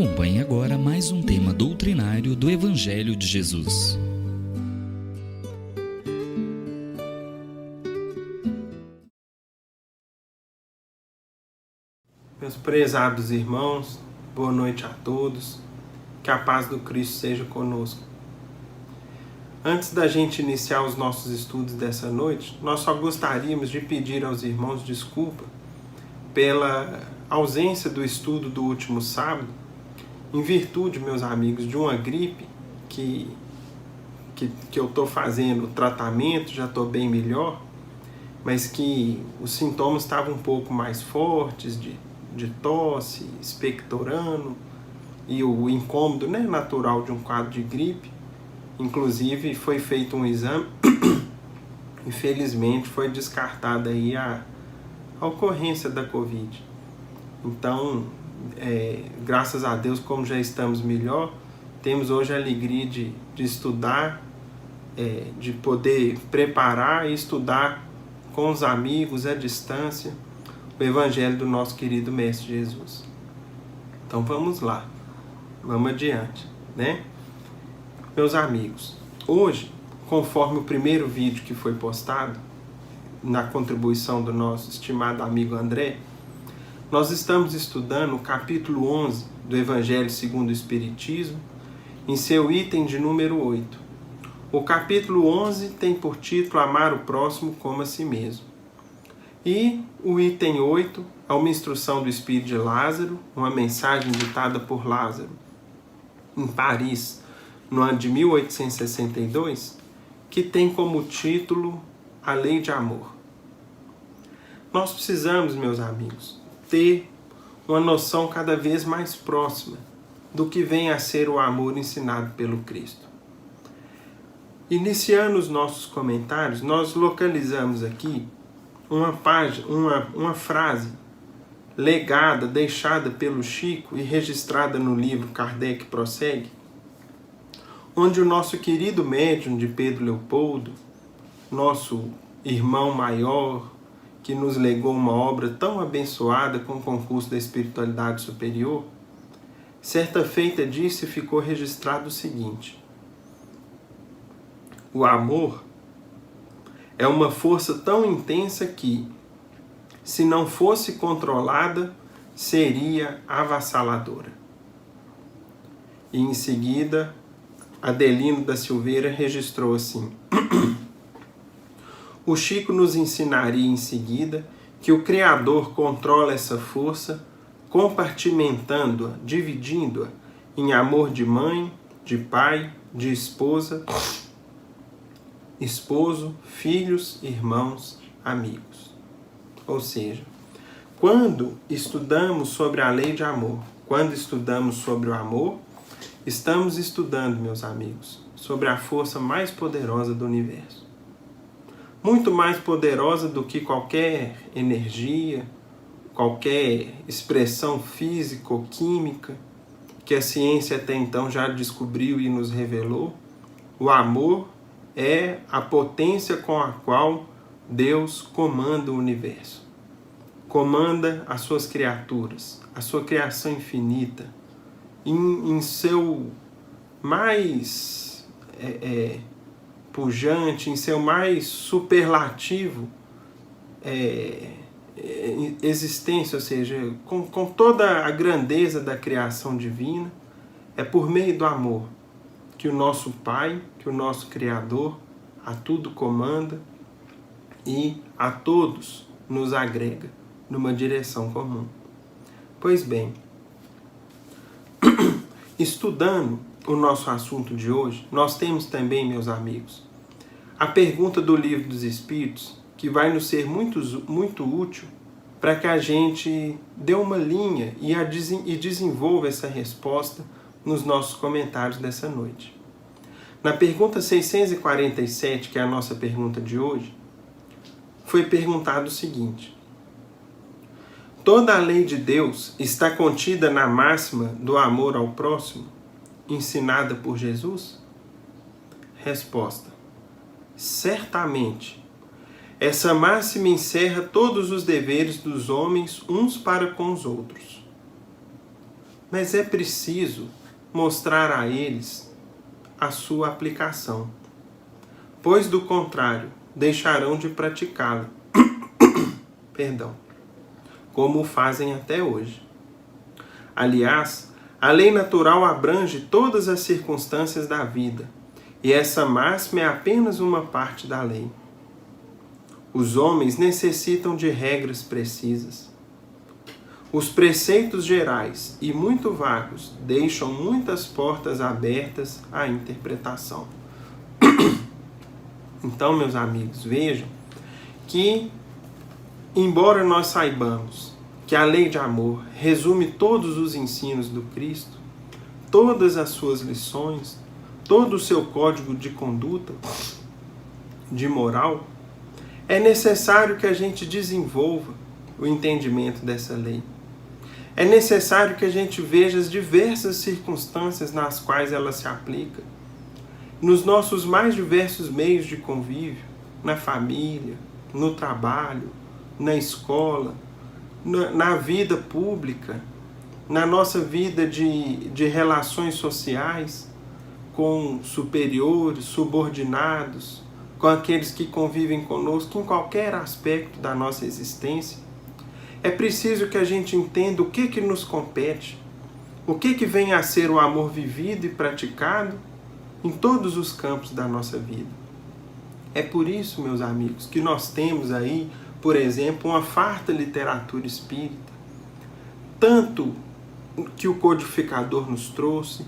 Acompanhe agora mais um tema doutrinário do Evangelho de Jesus. Meus prezados irmãos, boa noite a todos, que a paz do Cristo seja conosco. Antes da gente iniciar os nossos estudos dessa noite, nós só gostaríamos de pedir aos irmãos desculpa pela ausência do estudo do último sábado, em virtude, meus amigos, de uma gripe que eu estou fazendo tratamento, já estou bem melhor, mas que os sintomas estavam um pouco mais fortes, de tosse, expectorando, e o incômodo natural de um quadro de gripe. Inclusive foi feito um exame, infelizmente foi descartada aí a ocorrência da Covid. Então, graças a Deus, como já estamos melhor, temos hoje a alegria de estudar, de poder preparar e estudar com os amigos à distância o Evangelho do nosso querido Mestre Jesus. Então vamos lá, vamos adiante, né? Meus amigos, hoje, conforme o primeiro vídeo que foi postado, na contribuição do nosso estimado amigo André, nós estamos estudando o capítulo 11 do Evangelho segundo o Espiritismo, em seu item de número 8. O capítulo 11 tem por título Amar o Próximo como a Si Mesmo. E o item 8 é uma instrução do Espírito de Lázaro, uma mensagem ditada por Lázaro em Paris, no ano de 1862, que tem como título A Lei de Amor. Nós precisamos, meus amigos, ter uma noção cada vez mais próxima do que vem a ser o amor ensinado pelo Cristo. Iniciando os nossos comentários, nós localizamos aqui uma frase legada, deixada pelo Chico e registrada no livro Kardec Prossegue, onde o nosso querido médium de Pedro Leopoldo, nosso irmão maior, que nos legou uma obra tão abençoada com o concurso da espiritualidade superior, certa feita disse e ficou registrado o seguinte: o amor é uma força tão intensa que, se não fosse controlada, seria avassaladora. E em seguida, Adelino da Silveira registrou assim: o Chico nos ensinaria em seguida que o Criador controla essa força, compartimentando-a, dividindo-a em amor de mãe, de pai, de esposa, esposo, filhos, irmãos, amigos. Ou seja, quando estudamos sobre a lei de amor, quando estudamos sobre o amor, estamos estudando, meus amigos, sobre a força mais poderosa do universo. Muito mais poderosa do que qualquer energia, qualquer expressão física ou química que a ciência até então já descobriu e nos revelou. O amor é a potência com a qual Deus comanda o universo. Comanda as suas criaturas, a sua criação infinita, em seu mais pujante, em seu mais superlativo existência, ou seja, com toda a grandeza da criação divina. É por meio do amor que o nosso Pai, que o nosso Criador, a tudo comanda e a todos nos agrega numa direção comum. Pois bem, estudando o nosso assunto de hoje, nós temos também, meus amigos, a pergunta do Livro dos Espíritos, que vai nos ser muito útil para que a gente dê uma linha e desenvolva essa resposta nos nossos comentários dessa noite. Na pergunta 647, que é a nossa pergunta de hoje, foi perguntado o seguinte: toda a lei de Deus está contida na máxima do amor ao próximo, ensinada por Jesus? Resposta: certamente. Essa máxima encerra todos os deveres dos homens uns para com os outros. mas é preciso mostrar a eles a sua aplicação, pois do contrário deixarão de praticá-la, como o fazem até hoje. Aliás, a lei natural abrange todas as circunstâncias da vida, e essa máxima é apenas uma parte da lei. Os homens necessitam de regras precisas. Os preceitos gerais e muito vagos deixam muitas portas abertas à interpretação. Então, meus amigos, vejam que, embora nós saibamos que a lei de amor resume todos os ensinos do Cristo, todas as suas lições, todo o seu código de conduta, de moral, é necessário que a gente desenvolva o entendimento dessa lei. É necessário que a gente veja as diversas circunstâncias nas quais ela se aplica, nos nossos mais diversos meios de convívio, na família, no trabalho, na escola, na vida pública, na nossa vida de relações sociais, com superiores, subordinados, com aqueles que convivem conosco em qualquer aspecto da nossa existência. É preciso que a gente entenda o que nos compete, o que vem a ser o amor vivido e praticado em todos os campos da nossa vida. É por isso, meus amigos, que nós temos aí, por exemplo, uma farta literatura espírita, tanto que o codificador nos trouxe,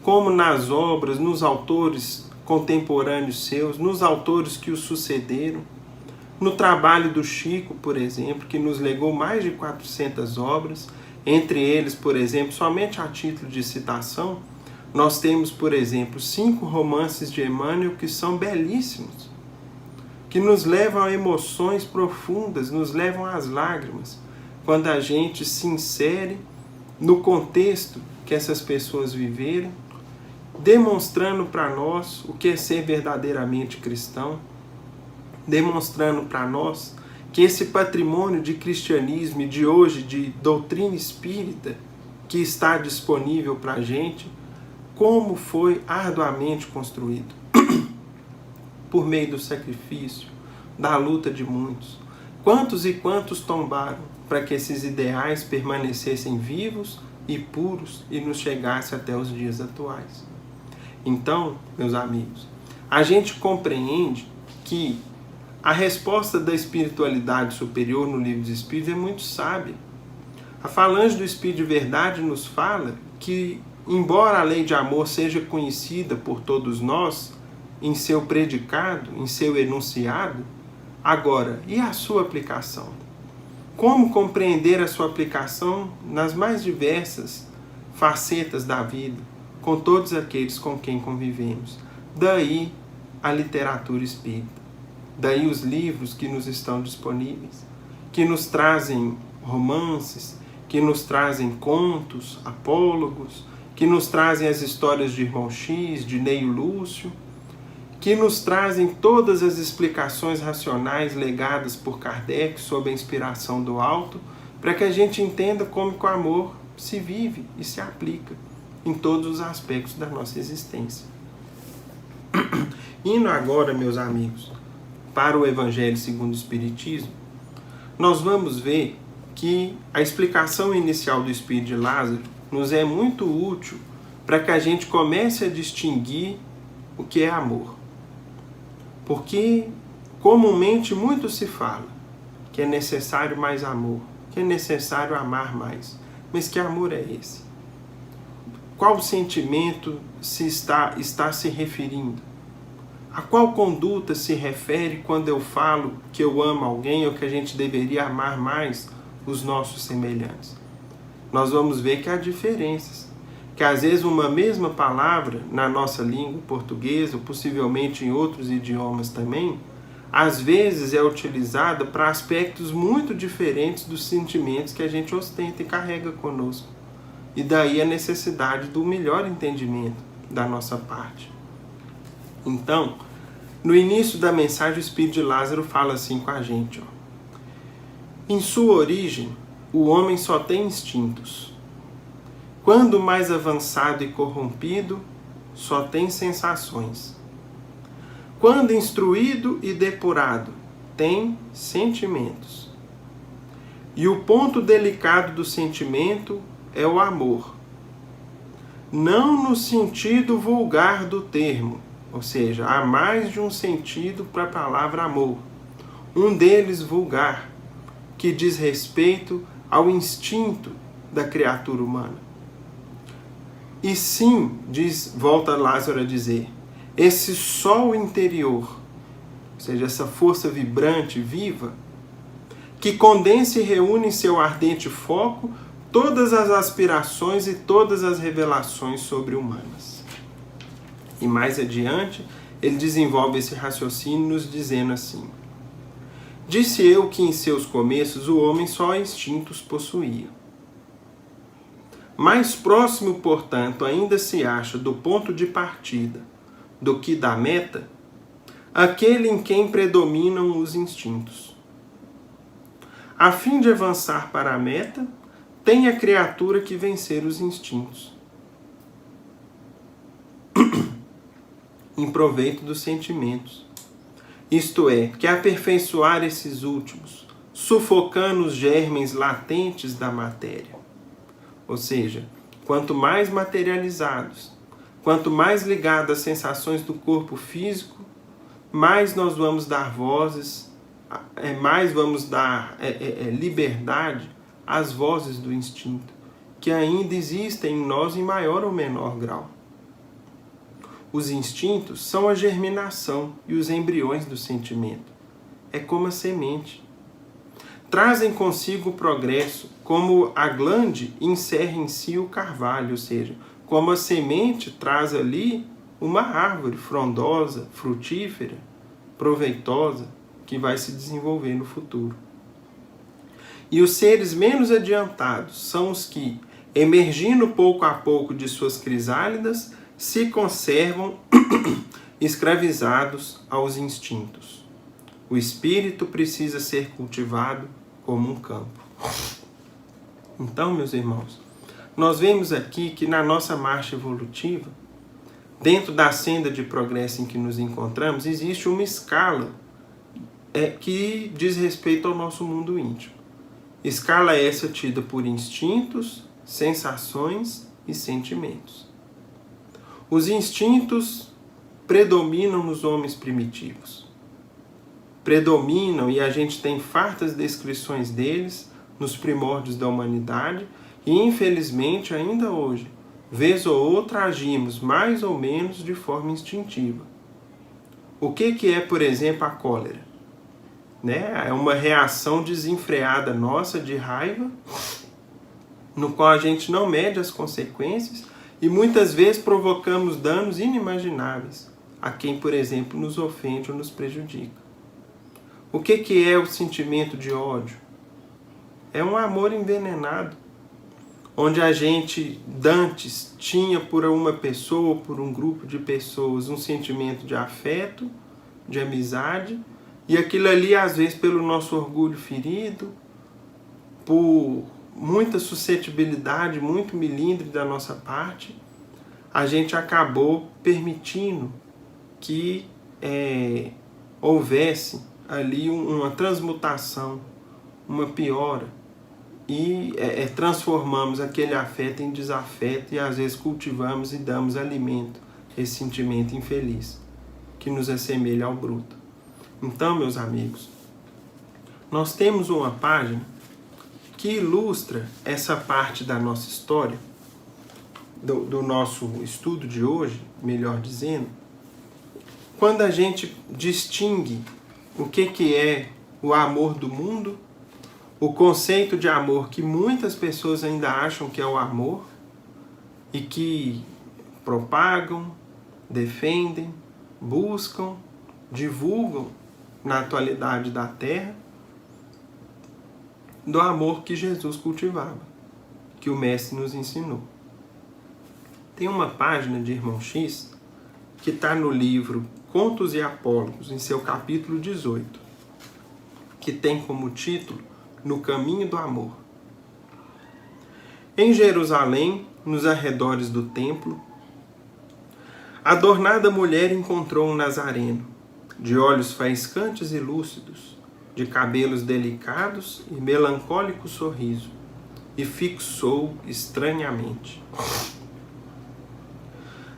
como nas obras, nos autores contemporâneos seus, nos autores que o sucederam, no trabalho do Chico, por exemplo, que nos legou mais de 400 obras, entre eles, por exemplo, somente a título de citação, nós temos, por exemplo, 5 romances de Emmanuel que são belíssimos, que nos levam a emoções profundas, nos levam às lágrimas, quando a gente se insere no contexto que essas pessoas viveram, demonstrando para nós o que é ser verdadeiramente cristão, demonstrando para nós que esse patrimônio de cristianismo e de hoje, de doutrina espírita, que está disponível para a gente, como foi arduamente construído, por meio do sacrifício, da luta de muitos. Quantos e quantos tombaram para que esses ideais permanecessem vivos e puros e nos chegassem até os dias atuais. Então, meus amigos, a gente compreende que a resposta da espiritualidade superior no Livro dos Espíritos é muito sábia. A falange do Espírito de Verdade nos fala que, embora a lei de amor seja conhecida por todos nós, em seu predicado, em seu enunciado, agora, e a sua aplicação? Como compreender a sua aplicação nas mais diversas facetas da vida, com todos aqueles com quem convivemos? Daí a literatura espírita, daí os livros que nos estão disponíveis, que nos trazem romances, que nos trazem contos, apólogos, que nos trazem as histórias de Irmão X, de Neio Lúcio, que nos trazem todas as explicações racionais legadas por Kardec sob a inspiração do alto, para que a gente entenda como que o amor se vive e se aplica em todos os aspectos da nossa existência. Indo agora, meus amigos, para o Evangelho segundo o Espiritismo, nós vamos ver que a explicação inicial do Espírito de Lázaro nos é muito útil para que a gente comece a distinguir o que é amor. Porque comumente muito se fala que é necessário mais amor, que é necessário amar mais. Mas que amor é esse? Qual sentimento está se referindo? A qual conduta se refere quando eu falo que eu amo alguém ou que a gente deveria amar mais os nossos semelhantes? Nós vamos ver que há diferenças. Que às vezes uma mesma palavra na nossa língua portuguesa, ou possivelmente em outros idiomas também, às vezes é utilizada para aspectos muito diferentes dos sentimentos que a gente ostenta e carrega conosco. E daí a necessidade do melhor entendimento da nossa parte. Então, no início da mensagem, o Espírito de Lázaro fala assim com a gente. Em sua origem, o homem só tem instintos. Quando mais avançado e corrompido, só tem sensações. Quando instruído e depurado, tem sentimentos. E o ponto delicado do sentimento é o amor. Não no sentido vulgar do termo, ou seja, há mais de um sentido para a palavra amor. Um deles vulgar, que diz respeito ao instinto da criatura humana. E sim, volta Lázaro a dizer, esse sol interior, ou seja, essa força vibrante, viva, que condensa e reúne em seu ardente foco todas as aspirações e todas as revelações sobre-humanas. E mais adiante, ele desenvolve esse raciocínio nos dizendo assim: disse eu que em seus começos o homem só instintos possuía. Mais próximo, portanto, ainda se acha do ponto de partida do que da meta, aquele em quem predominam os instintos. A fim de avançar para a meta, tem a criatura que vencer os instintos, em proveito dos sentimentos. Isto é, que aperfeiçoar esses últimos, sufocando os germens latentes da matéria. Ou seja, quanto mais materializados, quanto mais ligados às sensações do corpo físico, mais nós vamos dar vozes, mais vamos dar liberdade às vozes do instinto, que ainda existem em nós em maior ou menor grau. Os instintos são a germinação e os embriões do sentimento. É como a semente. Trazem consigo o progresso, como a glande encerra em si o carvalho, ou seja, como a semente traz ali uma árvore frondosa, frutífera, proveitosa, que vai se desenvolver no futuro. E os seres menos adiantados são os que, emergindo pouco a pouco de suas crisálidas, se conservam escravizados aos instintos. O espírito precisa ser cultivado como um campo. Então, meus irmãos, nós vemos aqui que na nossa marcha evolutiva, dentro da senda de progresso em que nos encontramos, existe uma escala que diz respeito ao nosso mundo íntimo. Escala essa tida por instintos, sensações e sentimentos. Os instintos predominam nos homens primitivos. Predominam, e a gente tem fartas descrições deles nos primórdios da humanidade, e infelizmente ainda hoje, vez ou outra, agimos mais ou menos de forma instintiva. O que é, por exemplo, a cólera? É uma reação desenfreada nossa de raiva, no qual a gente não mede as consequências e muitas vezes provocamos danos inimagináveis a quem, por exemplo, nos ofende ou nos prejudica. O que é o sentimento de ódio? É um amor envenenado, onde a gente, dantes, tinha por uma pessoa ou por um grupo de pessoas um sentimento de afeto, de amizade, e aquilo ali, às vezes, pelo nosso orgulho ferido, por muita suscetibilidade, muito melindre da nossa parte, a gente acabou permitindo que houvesse ali uma transmutação, uma piora, e transformamos aquele afeto em desafeto e às vezes cultivamos e damos alimento a esse sentimento infeliz que nos assemelha ao bruto. Então, meus amigos, nós temos uma página que ilustra essa parte da nossa história, do nosso estudo de hoje, melhor dizendo, quando a gente distingue o que é o amor do mundo, o conceito de amor que muitas pessoas ainda acham que é o amor e que propagam, defendem, buscam, divulgam na atualidade da Terra, do amor que Jesus cultivava, que o Mestre nos ensinou. Tem uma página de Irmão X que está no livro Contos e Apólogos, em seu capítulo 18, que tem como título No Caminho do Amor. Em Jerusalém, nos arredores do templo. A adornada mulher encontrou um nazareno, de olhos faiscantes e lúcidos, de cabelos delicados e melancólico sorriso, e fixou estranhamente.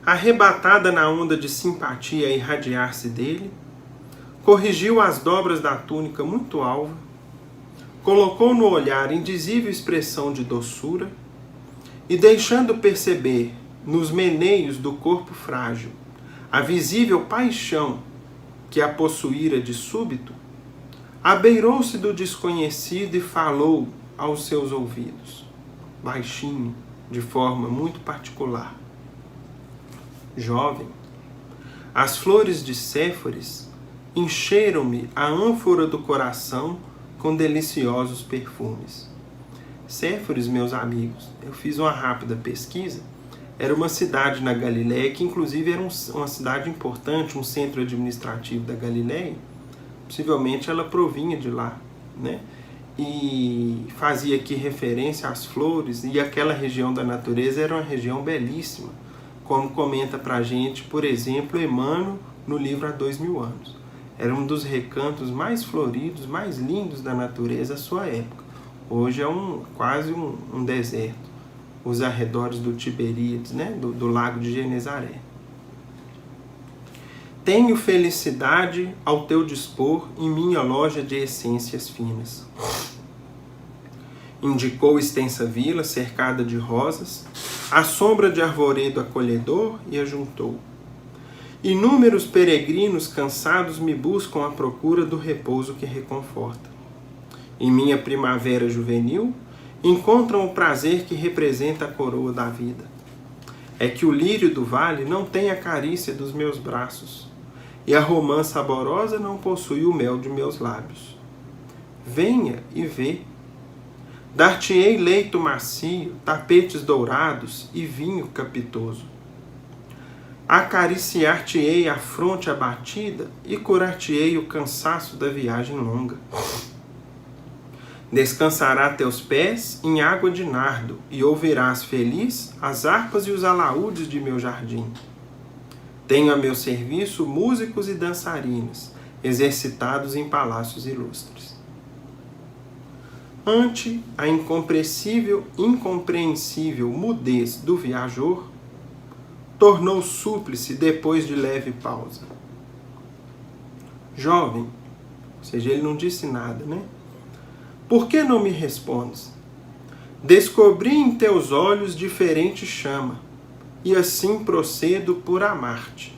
Arrebatada na onda de simpatia a irradiar-se dele, corrigiu as dobras da túnica muito alva, colocou no olhar indizível expressão de doçura e, deixando perceber nos meneios do corpo frágil a visível paixão que a possuíra de súbito, abeirou-se do desconhecido e falou aos seus ouvidos, baixinho, de forma muito particular. Jovem, as flores de Séforis encheram-me a ânfora do coração com deliciosos perfumes. Séforis, meus amigos, eu fiz uma rápida pesquisa, era uma cidade na Galileia, que inclusive era uma cidade importante, um centro administrativo da Galileia. Possivelmente ela provinha de lá, né? E fazia aqui referência às flores, e aquela região da natureza era uma região belíssima, como comenta pra gente, por exemplo, Emmanuel no livro Há 2000 anos. Era um dos recantos mais floridos, mais lindos da natureza à sua época. Hoje é quase um deserto, os arredores do Tiberíades, né? do lago de Genezaré. Tenho felicidade ao teu dispor em minha loja de essências finas. Indicou extensa vila cercada de rosas, à sombra de arvoredo acolhedor, e ajuntou. Inúmeros peregrinos cansados me buscam à procura do repouso que reconforta. Em minha primavera juvenil, encontram o prazer que representa a coroa da vida. É que o lírio do vale não tem a carícia dos meus braços, e a romã saborosa não possui o mel de meus lábios. Venha e vê. Dar-te-ei leito macio, tapetes dourados e vinho capitoso. Acariciar-te-ei a fronte abatida e curar-te-ei o cansaço da viagem longa. Descansará teus pés em água de nardo e ouvirás feliz as harpas e os alaúdes de meu jardim. Tenho a meu serviço músicos e dançarinas, exercitados em palácios ilustres. Ante a incompreensível mudez do viajor, tornou súplice depois de leve pausa. Jovem, ou seja, ele não disse nada, né? Por que não me respondes? Descobri em teus olhos diferente chama, e assim procedo por amar-te.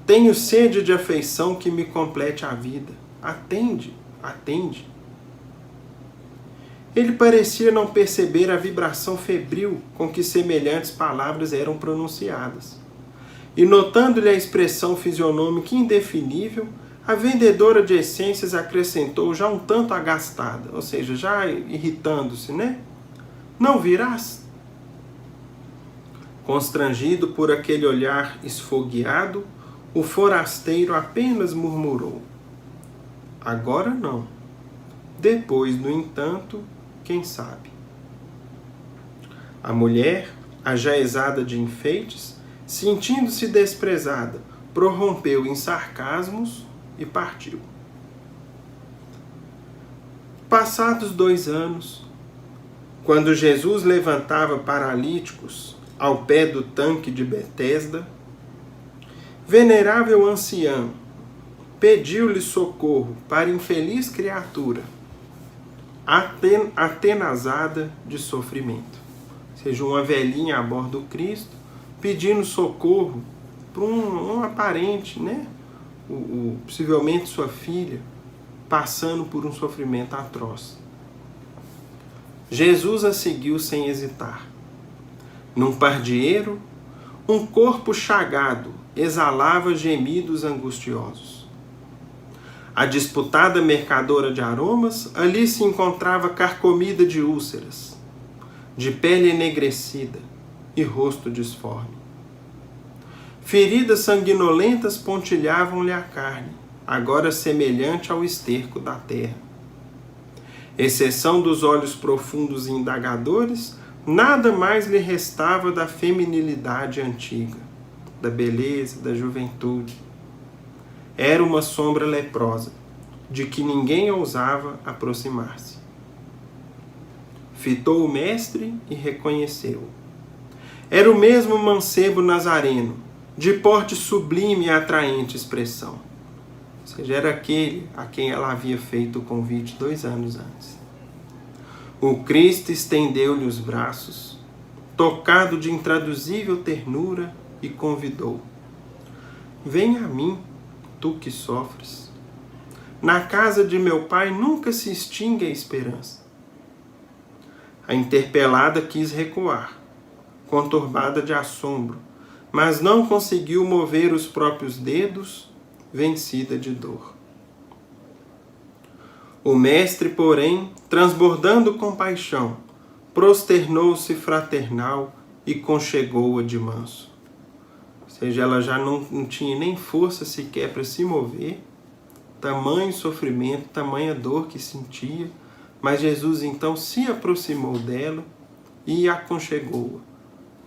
Tenho sede de afeição que me complete a vida. Atende, atende. Ele parecia não perceber a vibração febril com que semelhantes palavras eram pronunciadas. E notando-lhe a expressão fisionômica indefinível, a vendedora de essências acrescentou já um tanto agastada, ou seja, já irritando-se, né? Não virás? Constrangido por aquele olhar esfogueado, o forasteiro apenas murmurou. Agora não. Depois, no entanto, quem sabe? A mulher, ajaezada de enfeites, sentindo-se desprezada, prorrompeu em sarcasmos e partiu. Passados 2 anos, quando Jesus levantava paralíticos ao pé do tanque de Betesda, venerável ancião pediu-lhe socorro para infeliz criatura, atenazada de sofrimento. Ou seja, uma velhinha a bordo do Cristo pedindo socorro para um aparente, né? Possivelmente sua filha, passando por um sofrimento atroz. Jesus a seguiu sem hesitar. Num pardieiro, um corpo chagado exalava gemidos angustiosos. A disputada mercadora de aromas ali se encontrava carcomida de úlceras, de pele enegrecida e rosto disforme. Feridas sanguinolentas pontilhavam-lhe a carne, agora semelhante ao esterco da terra. Exceção dos olhos profundos e indagadores, Nada mais lhe restava da feminilidade antiga, da beleza, da juventude. Era uma sombra leprosa, de que ninguém ousava aproximar-se. Fitou o mestre e reconheceu-o. Era o mesmo mancebo nazareno, de porte sublime e atraente expressão. Ou seja, era aquele a quem ela havia feito o convite 2 anos antes. O Cristo estendeu-lhe os braços, tocado de intraduzível ternura, e convidou: Vem a mim, tu que sofres. Na casa de meu pai nunca se extingue a esperança. A interpelada quis recuar, conturbada de assombro, mas não conseguiu mover os próprios dedos, vencida de dor. O mestre, porém, transbordando compaixão, prosternou-se fraternal e conchegou-a de manso. Ou seja, ela já não tinha nem força sequer para se mover, tamanho sofrimento, tamanha dor que sentia, mas Jesus então se aproximou dela e aconchegou-a.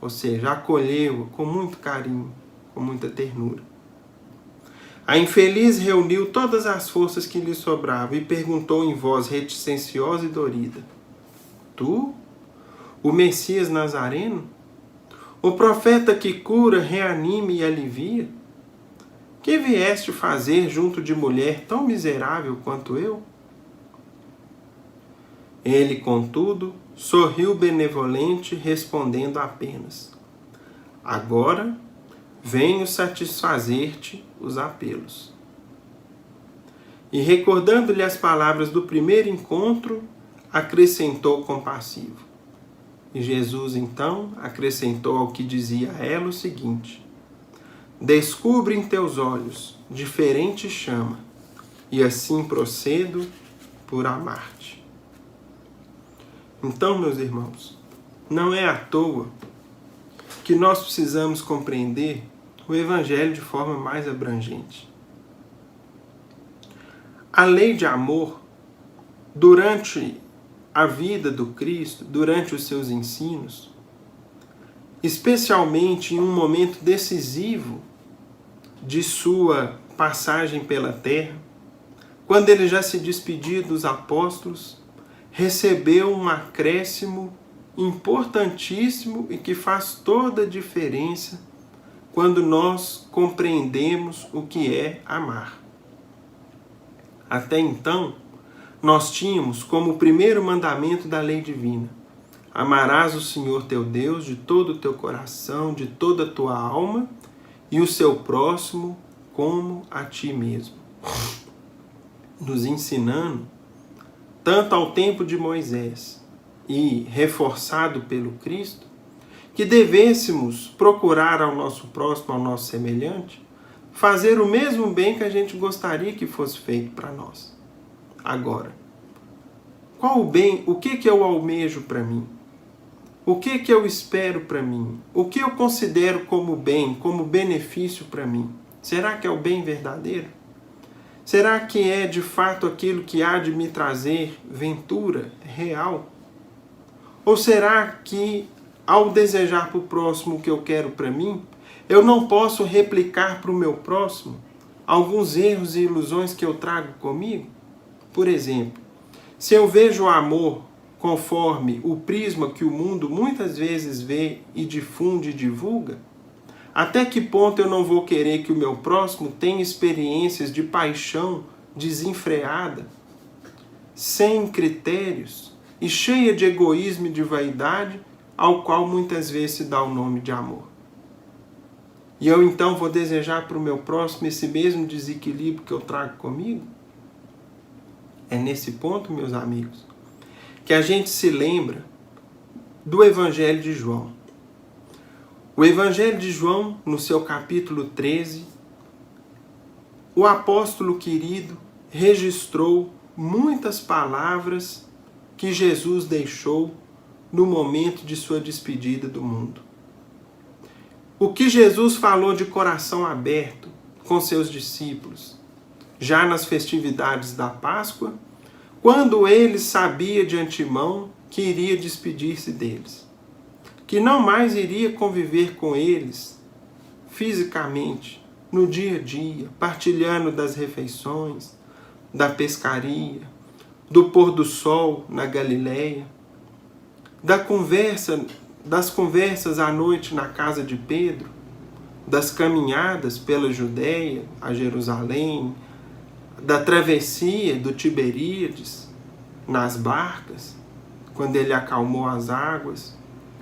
Ou seja, acolheu-a com muito carinho, com muita ternura. A infeliz reuniu todas as forças que lhe sobravam e perguntou em voz reticenciosa e dorida: Tu, o Messias Nazareno? O profeta que cura, reanima e alivia? Que vieste fazer junto de mulher tão miserável quanto eu? Ele, contudo, sorriu benevolente, respondendo apenas: Agora venho satisfazer-te os apelos. E recordando-lhe as palavras do primeiro encontro, acrescentou compassivo. E Jesus então acrescentou ao que dizia a ela o seguinte: Descubro em teus olhos diferente chama, e assim procedo por amar-te. Então, meus irmãos, não é à toa que nós precisamos compreender o Evangelho de forma mais abrangente. A lei de amor, durante a vida do Cristo, durante os seus ensinos, especialmente em um momento decisivo de sua passagem pela terra, quando ele já se despedia dos apóstolos, recebeu um acréscimo importantíssimo e que faz toda a diferença quando nós compreendemos o que é amar. Até então, nós tínhamos como primeiro mandamento da lei divina: amarás o Senhor teu Deus de todo o teu coração, de toda a tua alma, e o seu próximo como a ti mesmo. Nos ensinando, tanto ao tempo de Moisés e reforçado pelo Cristo, que devêssemos procurar ao nosso próximo, ao nosso semelhante, fazer o mesmo bem que a gente gostaria que fosse feito para nós. Agora, qual o bem, o que eu almejo para mim? O que eu espero para mim? O que eu considero como bem, como benefício para mim? Será que é o bem verdadeiro? Será que é de fato aquilo que há de me trazer ventura real? Ou será que, ao desejar para o próximo o que eu quero para mim, eu não posso replicar para o meu próximo alguns erros e ilusões que eu trago comigo? Por exemplo, se eu vejo o amor conforme o prisma que o mundo muitas vezes vê e difunde e divulga, até que ponto eu não vou querer que o meu próximo tenha experiências de paixão desenfreada, sem critérios e cheia de egoísmo e de vaidade, ao qual muitas vezes se dá o nome de amor? E eu então vou desejar para o meu próximo esse mesmo desequilíbrio que eu trago comigo? É nesse ponto, meus amigos, que a gente se lembra do Evangelho de João. O Evangelho de João, no seu capítulo 13, o apóstolo querido registrou muitas palavras que Jesus deixou no momento de sua despedida do mundo. O que Jesus falou de coração aberto com seus discípulos, já nas festividades da Páscoa, quando ele sabia de antemão que iria despedir-se deles. que não mais iria conviver com eles fisicamente, no dia a dia, partilhando das refeições, da pescaria, do pôr do sol na Galileia, das conversas à noite na casa de Pedro, das caminhadas pela Judéia a Jerusalém, da travessia do Tiberíades nas barcas, quando ele acalmou as águas,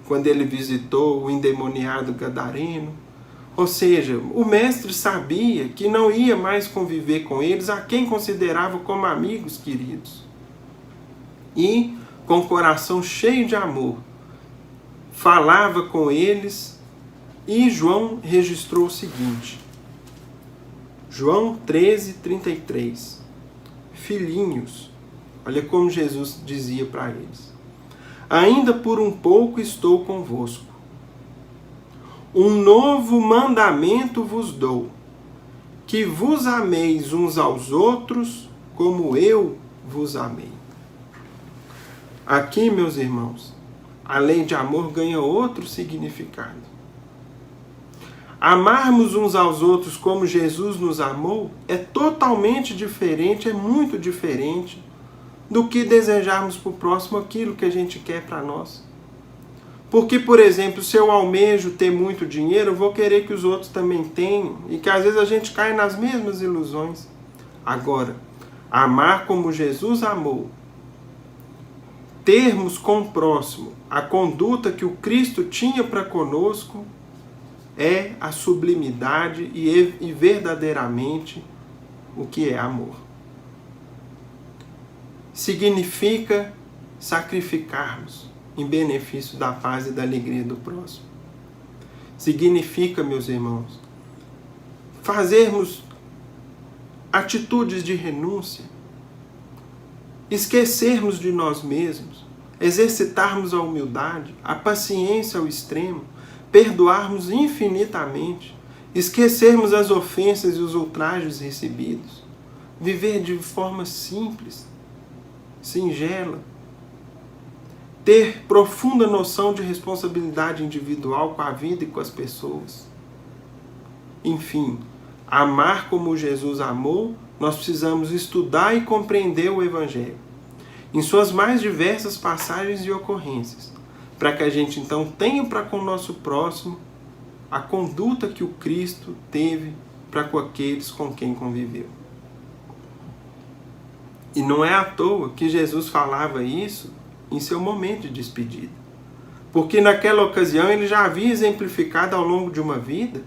quando ele visitou o endemoniado gadareno. Ou seja, o mestre sabia que não ia mais conviver com eles, a quem considerava como amigos queridos. E, com o coração cheio de amor, falava com eles, e João registrou o seguinte: João 13:33. Filhinhos, olha como Jesus dizia para eles: ainda por um pouco estou convosco. Um novo mandamento vos dou, que vos ameis uns aos outros como eu vos amei. Aqui, meus irmãos, a lei de amor ganha outro significado. Amarmos uns aos outros como Jesus nos amou é totalmente diferente, é muito diferente do que desejarmos para o próximo aquilo que a gente quer para nós. Porque, por exemplo, se eu almejo ter muito dinheiro, eu vou querer que os outros também tenham, e que às vezes a gente cai nas mesmas ilusões. Agora, amar como Jesus amou, termos com o próximo a conduta que o Cristo tinha para conosco, é a sublimidade e verdadeiramente o que é amor. Significa sacrificarmos em benefício da paz e da alegria do próximo. Significa, meus irmãos, fazermos atitudes de renúncia, esquecermos de nós mesmos, exercitarmos a humildade, a paciência ao extremo, perdoarmos infinitamente, esquecermos as ofensas e os ultrajes recebidos, viver de forma simples, singela, ter profunda noção de responsabilidade individual com a vida e com as pessoas. Enfim, amar como Jesus amou, nós precisamos estudar e compreender o Evangelho em suas mais diversas passagens e ocorrências, para que a gente então tenha para com o nosso próximo a conduta que o Cristo teve para com aqueles com quem conviveu. E não é à toa que Jesus falava isso em seu momento de despedida. Porque naquela ocasião ele já havia exemplificado ao longo de uma vida,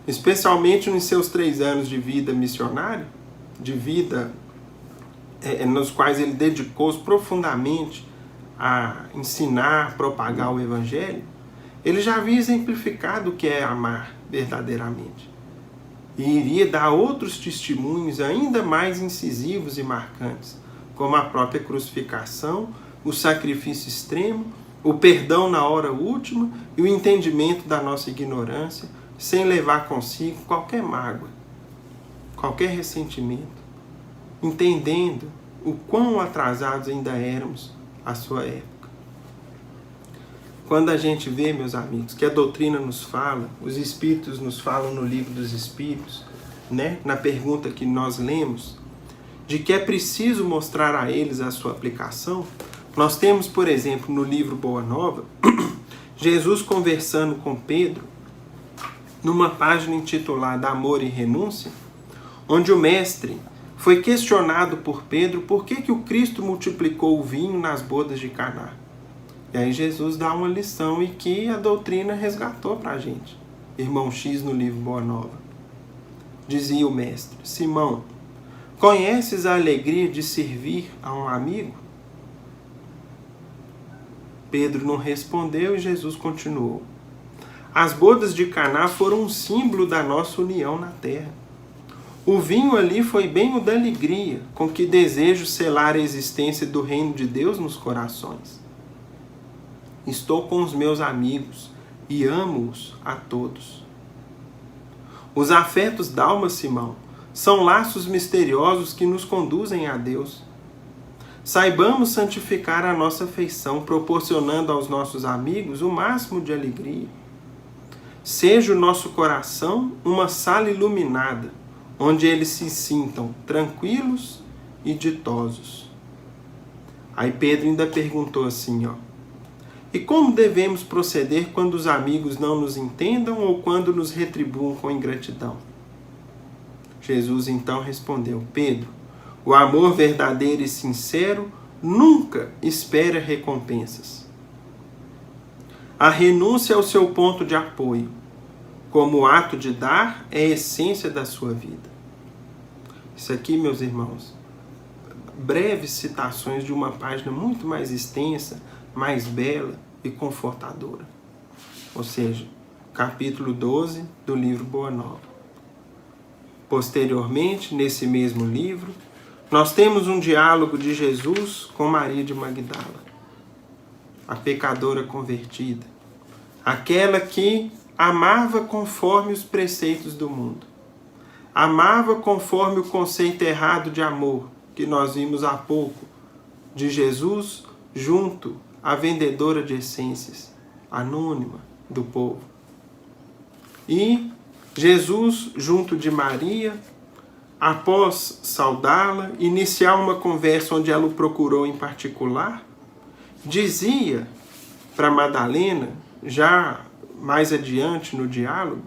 especialmente nos seus 3 anos de vida missionária, de vida nos quais ele dedicou-se profundamente a ensinar, propagar o Evangelho, ele já havia exemplificado o que é amar verdadeiramente. E iria dar outros testemunhos ainda mais incisivos e marcantes, como a própria crucificação, o sacrifício extremo, o perdão na hora última e o entendimento da nossa ignorância, sem levar consigo qualquer mágoa, qualquer ressentimento, entendendo o quão atrasados ainda éramos à sua época. Quando a gente vê, meus amigos, que a doutrina nos fala, os Espíritos nos falam no Livro dos Espíritos, na pergunta que nós lemos, de que é preciso mostrar a eles a sua aplicação, nós temos, por exemplo, no livro Boa Nova, Jesus conversando com Pedro, numa página intitulada Amor e Renúncia, onde o mestre foi questionado por Pedro por que o Cristo multiplicou o vinho nas bodas de Caná. E aí Jesus dá uma lição e que a doutrina resgatou para a gente. Irmão X no livro Boa Nova. Dizia o mestre: Simão, conheces a alegria de servir a um amigo? Pedro não respondeu e Jesus continuou: as bodas de Caná foram um símbolo da nossa união na terra. O vinho ali foi bem o da alegria, com que desejo selar a existência do reino de Deus nos corações. Estou com os meus amigos e amo-os a todos. Os afetos d'alma, Simão, são laços misteriosos que nos conduzem a Deus. saibamos santificar a nossa afeição, proporcionando aos nossos amigos o máximo de alegria. Seja o nosso coração uma sala iluminada, onde eles se sintam tranquilos e ditosos. Aí Pedro ainda perguntou assim, e como devemos proceder quando os amigos não nos entendam ou quando nos retribuam com ingratidão? Jesus então respondeu, Pedro, o amor verdadeiro e sincero nunca espera recompensas. A renúncia é o seu ponto de apoio, como o ato de dar é a essência da sua vida. Isso aqui, meus irmãos, breves citações de uma página muito mais extensa, mais bela e confortadora. Ou seja, capítulo 12 do livro Boa Nova. Posteriormente, nesse mesmo livro, nós temos um diálogo de Jesus com Maria de Magdala, a pecadora convertida, aquela que amava conforme os preceitos do mundo, amava conforme o conceito errado de amor que nós vimos há pouco de Jesus junto à vendedora de essências, anônima do povo. E Jesus junto de Maria, após saudá-la, iniciar uma conversa onde ela o procurou em particular, dizia para Madalena, já mais adiante no diálogo,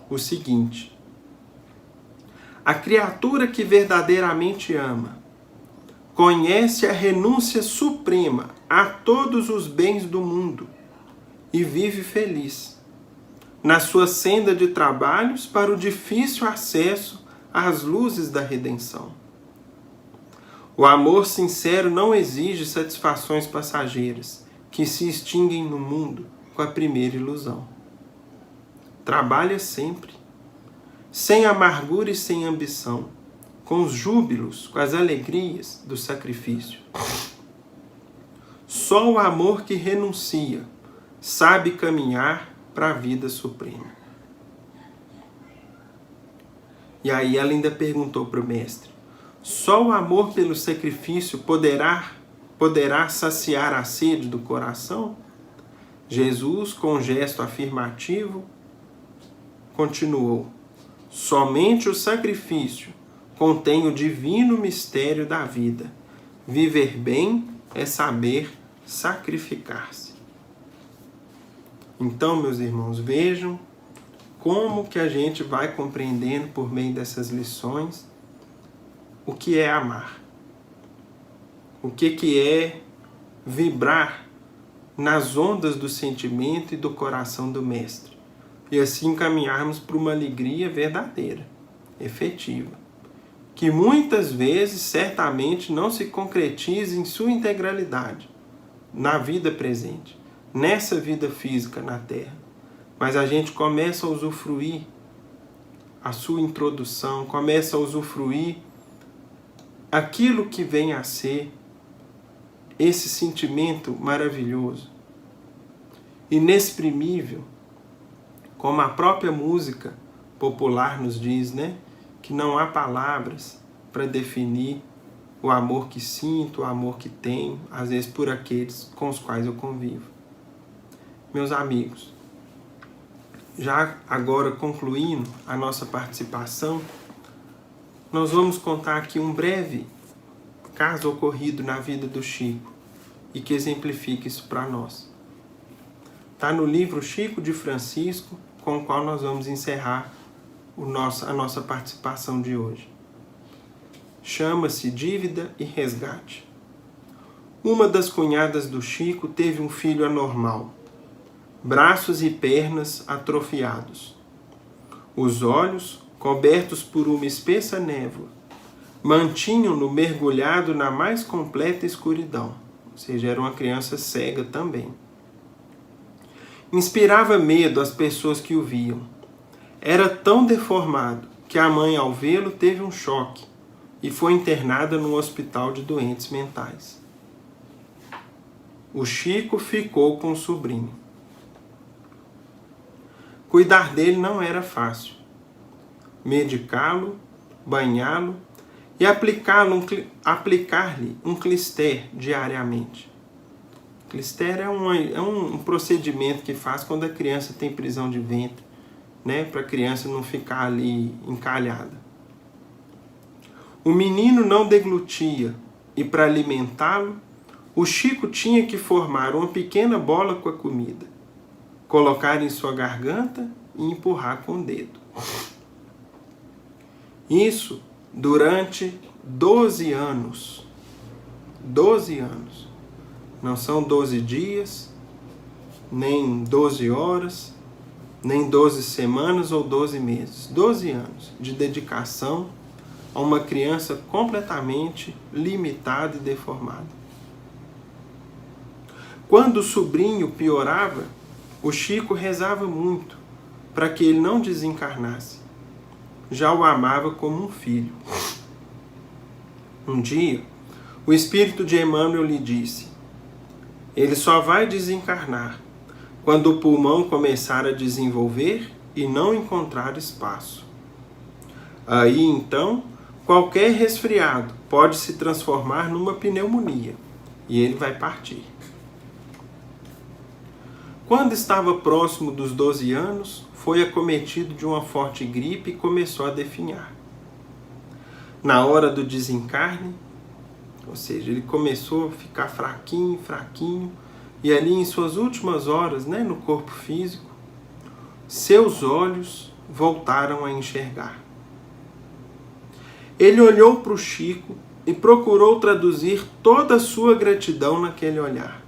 o seguinte: a criatura que verdadeiramente ama conhece a renúncia suprema a todos os bens do mundo e vive feliz na sua senda de trabalhos para o difícil acesso às luzes da redenção. O amor sincero não exige satisfações passageiras que se extinguem no mundo com a primeira ilusão. Trabalha sempre, sem amargura e sem ambição, com os júbilos, com as alegrias do sacrifício. Só o amor que renuncia sabe caminhar para a vida suprema. E aí ela ainda perguntou para o mestre, só o amor pelo sacrifício poderá saciar a sede do coração? Jesus, com um gesto afirmativo, continuou, somente o sacrifício contém o divino mistério da vida. Viver bem é saber sacrificar-se. Então, meus irmãos, vejam como que a gente vai compreendendo por meio dessas lições o que é amar. O que é vibrar nas ondas do sentimento e do coração do Mestre. E assim caminharmos para uma alegria verdadeira, efetiva, que muitas vezes certamente não se concretiza em sua integralidade na vida presente, nessa vida física na Terra. Mas a gente começa a usufruir a sua introdução, começa a usufruir aquilo que vem a ser esse sentimento maravilhoso, inexprimível, como a própria música popular nos diz, né? Que não há palavras para definir o amor que sinto, o amor que tenho, às vezes por aqueles com os quais eu convivo. Meus amigos, já agora concluindo a nossa participação, nós vamos contar aqui um breve caso ocorrido na vida do Chico e que exemplifica isso para nós. Está no livro Chico de Francisco, com o qual nós vamos encerrar a nossa participação de hoje. Chama-se Dívida e Resgate. Uma das cunhadas do Chico teve um filho anormal, braços e pernas atrofiados, os olhos, cobertos por uma espessa névoa, mantinham-no mergulhado na mais completa escuridão, ou seja, era uma criança cega também. Inspirava medo às pessoas que o viam. Era tão deformado que a mãe, ao vê-lo, teve um choque e foi internada num hospital de doentes mentais. O Chico ficou com o sobrinho. Cuidar dele não era fácil. Medicá-lo, banhá-lo e aplicar-lhe um clister diariamente. Clister é um procedimento que faz quando a criança tem prisão de ventre, né, para a criança não ficar ali encalhada. O menino não deglutia e, para alimentá-lo, o Chico tinha que formar uma pequena bola com a comida, colocar em sua garganta e empurrar com o dedo. Isso durante 12 anos. 12 anos. Não são 12 dias, nem 12 horas, nem 12 semanas ou 12 meses. 12 anos de dedicação a uma criança completamente limitada e deformada. Quando o sobrinho piorava, o Chico rezava muito para que ele não desencarnasse. Já o amava como um filho. Um dia, o espírito de Emmanuel lhe disse: ele só vai desencarnar quando o pulmão começar a desenvolver e não encontrar espaço. Aí, então, qualquer resfriado pode se transformar numa pneumonia e ele vai partir. Quando estava próximo dos 12 anos, foi acometido de uma forte gripe e começou a definhar. Na hora do desencarne, ou seja, ele começou a ficar fraquinho, e ali em suas últimas horas, né, no corpo físico, seus olhos voltaram a enxergar. Ele olhou para o Chico e procurou traduzir toda a sua gratidão naquele olhar.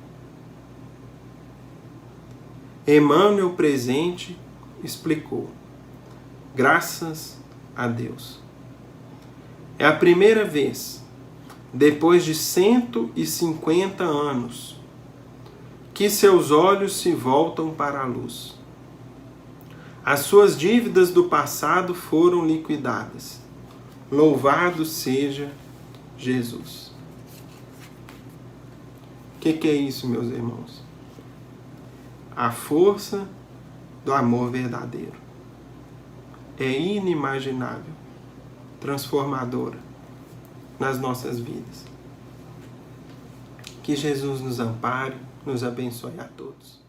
Emmanuel, presente, explicou: graças a Deus. É a primeira vez, depois de 150 anos, que seus olhos se voltam para a luz. As suas dívidas do passado foram liquidadas. Louvado seja Jesus. O que é isso, meus irmãos? A força do amor verdadeiro. É inimaginável, transformadora nas nossas vidas. Que Jesus nos ampare, nos abençoe a todos.